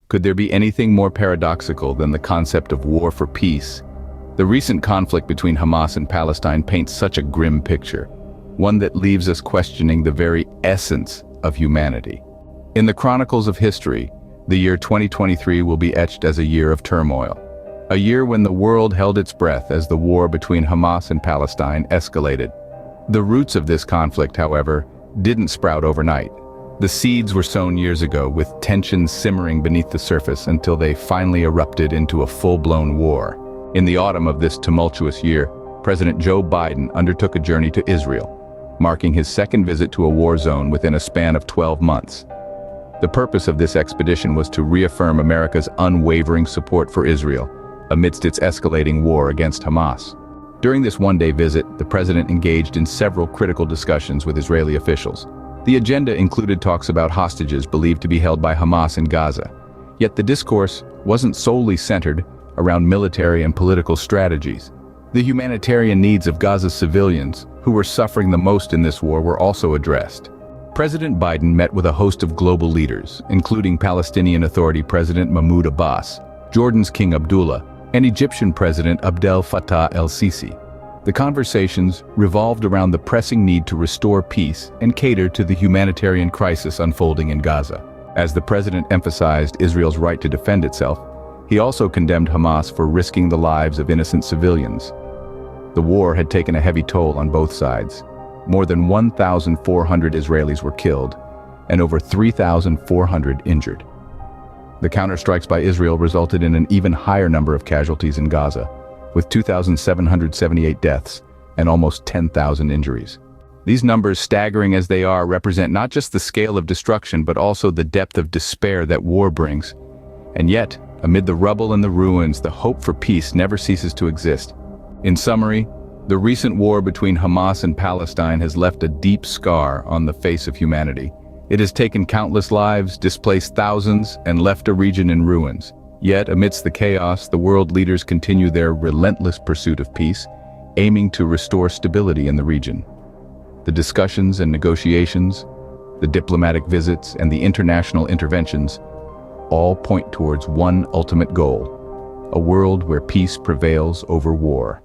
Could there be anything more paradoxical than the concept of war for peace? The recent conflict between Hamas and Palestine paints such a grim picture, one that leaves us questioning the very essence of humanity. In the chronicles of history, the year 2023 will be etched as a year of turmoil. A year when the world held its breath as the war between Hamas and Palestine escalated. The roots of this conflict, however, didn't sprout overnight. The seeds were sown years ago, with tensions simmering beneath the surface until they finally erupted into a full-blown war. In the autumn of this tumultuous year, President Joe Biden undertook a journey to Israel, marking his second visit to a war zone within a span of 12 months. The purpose of this expedition was to reaffirm America's unwavering support for Israel amidst its escalating war against Hamas. During this one-day visit, the president engaged in several critical discussions with Israeli officials. The agenda included talks about hostages believed to be held by Hamas in Gaza. Yet the discourse wasn't solely centered around military and political strategies. The humanitarian needs of Gaza's civilians, who were suffering the most in this war, were also addressed. President Biden met with a host of global leaders, including Palestinian Authority President Mahmoud Abbas, Jordan's King Abdullah, and Egyptian President Abdel Fattah el-Sisi. The conversations revolved around the pressing need to restore peace and cater to the humanitarian crisis unfolding in Gaza. As the president emphasized Israel's right to defend itself, he also condemned Hamas for risking the lives of innocent civilians. The war had taken a heavy toll on both sides. More than 1,400 Israelis were killed, and over 3,400 injured. The counterstrikes by Israel resulted in an even higher number of casualties in Gaza, with 2,778 deaths and almost 10,000 injuries. These numbers, staggering as they are, represent not just the scale of destruction but also the depth of despair that war brings. And yet, amid the rubble and the ruins, the hope for peace never ceases to exist. In summary, the recent war between Hamas and Palestine has left a deep scar on the face of humanity. It has taken countless lives, displaced thousands, and left a region in ruins. Yet, amidst the chaos, the world leaders continue their relentless pursuit of peace, aiming to restore stability in the region. The discussions and negotiations, the diplomatic visits, and the international interventions all point towards one ultimate goal: a world where peace prevails over war.